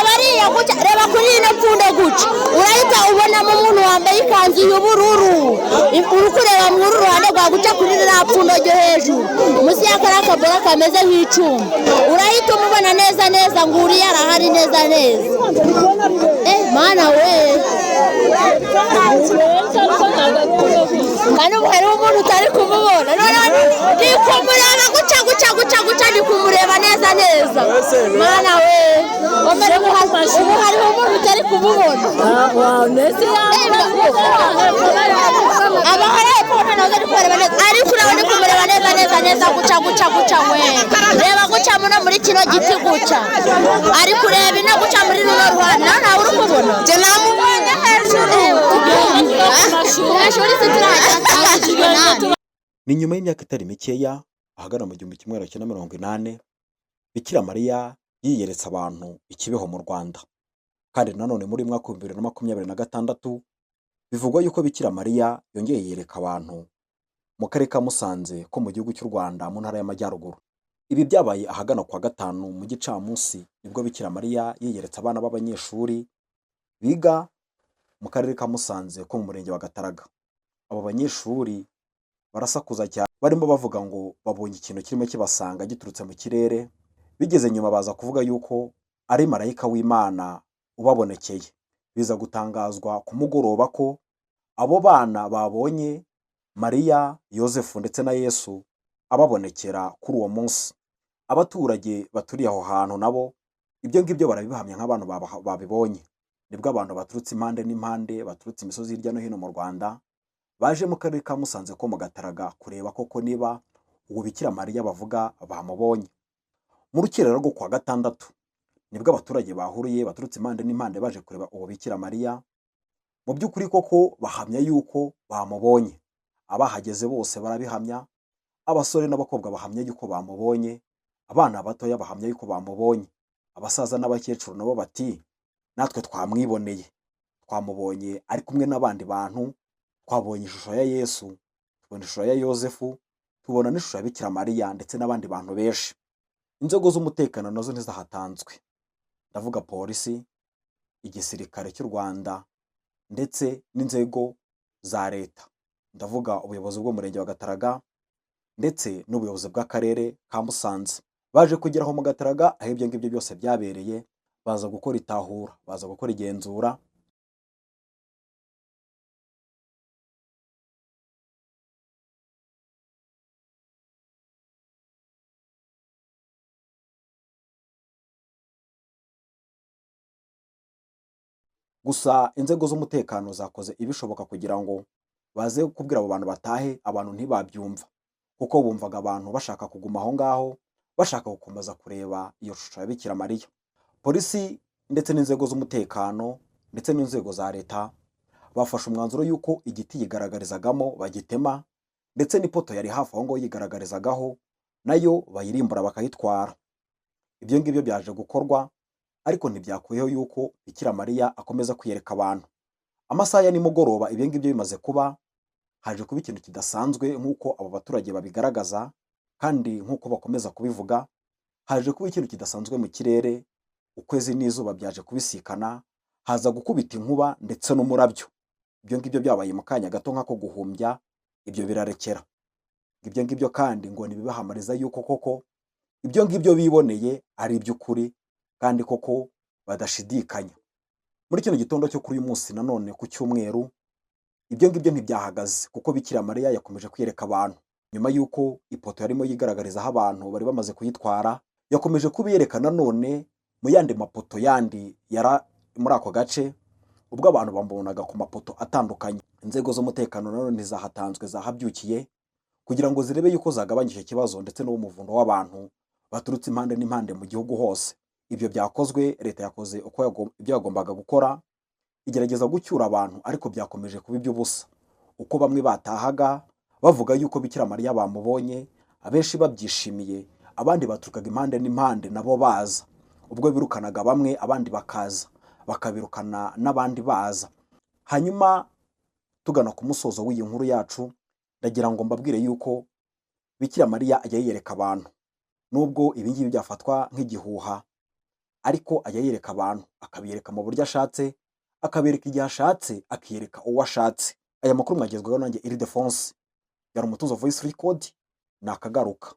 bariya guca reba kuri ino pfundo guca urahita ubonamo umuntu wambaye ikanzu y'ubururu uri kureba mu ruhande rwa guca kuri ririya pfundo ryo hejuru munsi y'akariya kabora kameze nk'icuma urahita umubona neza neza ngo uriya arahari neza neza mana we kandi ubu hariho umuntu utari kumubona ni kumureba guca ni kumureba neza neza mana we ubu hariho umuntu utari kumubona abahari epfo nazo ari kureba neza ariko urabona kumureba neza guca we reba guca muno muri kino giti guca ari kureba ino guca muri runo ruhande nawe uri kubona je namubonye hejuru ni nyuma y'imyaka itari mikeya ahagana mu 1980 Bikira Mariya yiyeretse abantu ikibeho mu Rwanda kandi nanone muri mwaka 2026 bivugwa yuko Bikira Mariya yongeye yiyereka abantu mu karere ka Musanze ko mu gihugu cy'u Rwanda mu ntara y'Amajyaruguru. Ibi byabaye ahagana kwa gatanu mu gicamunsi nibwo Bikira Mariya yiyeretse abana b'abanyeshuri biga mu karere ka Musanze ko mu murenge wa Gataraga. Abo banyeshuri barasakuza cyane barimo bavuga ngo babonye ikintu kirimo kibasanga giturutse mu kirere, bigeze nyuma baza kuvuga yuko ari marayika w'Imana ubabonekeye. Biza gutangazwa ku mugoroba ko abo bana babonye Mariya, Yosefu ndetse na Yesu ababonekera kuri uwo munsi. Abaturage baturiye aho hantu nabo ibyo ngibyo barabihamya nk'abantu babibonye. Nibwo abantu baturutse impande n'impande, baturutse imisozi hirya no hino mu Rwanda baje mu karere ka Musanze ko mu Gataraga kureba koko niba uwo Bikira Mariya bavuga bamubonye. Mu rukerera rwo kwa gatandatu nibwo abaturage bahuriye baturutse impande n'impande baje kureba uwo Bikira Mariya. Mu by'ukuri koko bahamya yuko bamubonye. Abahageze bose barabihamya, abasore n'abakobwa bahamya yuko bamubonye, abana batoya bahamya yuko bamubonye, abasaza n'abakecuru nabo bati natwe twamwiboneye, twamubonye ari kumwe n'abandi bantu, twabonye ishusho ya Yesu, tubona ishusho ya Yosefu, tubona n'ishusho ya Bikira Mariya ndetse n'abandi bantu benshi. Inzego z'umutekano nazo ntizahatanzwe, ndavuga polisi, igisirikare cy'u Rwanda ndetse n'inzego za leta, ndavuga ubuyobozi bw'umurenge wa Gataraga ndetse n'ubuyobozi bw'akarere ka Musanze. Baje kugeraho mu Gataraga aho ibyo ngibyo byose byabereye, baza gukora itahura, baza gukora igenzura. Gusa inzego z'umutekano zakoze ibishoboka kugira ngo baze kubwira abo bantu batahe, abantu ntibabyumva kuko bumvaga abantu bashaka kuguma aho ngaho, bashaka gukomeza kureba iyo shusho ya Bikira Mariya. Polisi ndetse n'inzego z'umutekano ndetse n'inzego za leta bafashe umwanzuro yuko igiti yigaragarizagamo bagitema ndetse n'ipoto yari hafi aho ngo yigaragarizagaho nayo bayirimbura bakayitwara. Ibyo ngibyo byaje gukorwa ariko ntibyakuyeho yuko Bikira Mariya akomeza kwiyereka abantu. Amasaha ya nimugoroba ibyo ngibyo bimaze kuba, haje kuba ikintu kidasanzwe nk'uko abo baturage babigaragaza kandi nk'uko bakomeza kubivuga. Haje kuba ikintu kidasanzwe mu kirere, ukwezi n'izuba byaje kubisikana, haza gukubita inkuba ndetse n'umurabyo. Ibyo ngibyo byabaye mu kanya gato nk'ako guhumbya, ibyo birarekera. Ibyo ngibyo kandi ngo nibibahamariza yuko koko ibyo ngibyo biboneye ari iby'ukuri kandi koko badashidikanya. Muri kino gitondo cyo kuri uyu munsi nanone ku cyumweru, ibyo ngibyo ntibyahagaze kuko Bikira Mariya yakomeje kwiyereka abantu. Nyuma yuko ipoto yarimo yigaragarizaho abantu bari bamaze kuyitwara, yakomeje kubiyereka nanone mu yandi mapoto yandi yara muri ako gace, ubwo abantu bamubonaga ku mapoto atandukanye. Inzego z'umutekano nanone ntizahatanzwe, zahabyukiye kugira ngo zirebe yuko zagabanyije ikibazo ndetse n'umuvundo w'abantu baturutse impande n'impande mu gihugu hose. Ibyo byakozwe, leta yakoze uko ibyo yagombaga gukora, igerageza gucyura abantu, ariko byakomeje kuba iby'ubusa. Uko bamwe batahaga bavuga yuko Bikira Mariya bamubonye, abenshi babyishimiye, abandi baturukaga impande n'impande nabo baza. Ubwo birukanaga bamwe abandi bakaza, bakabirukana n'abandi baza. Hanyuma tugana ku musozo w'iyi nkuru yacu, ndagira ngo mbabwire yuko Bikira Mariya ajya yiyereka abantu. Nubwo ibi ngibi byafatwa nk'igihuha, ariko ajya yereka abantu, akabiyereka mu buryo ashatse, akabereka igihe ashatse, akiyereka uwo ashatse. Aya makuru mwagezweho nanjye Ildefonse, yari Umutuzo Voice Record, nakagaruka.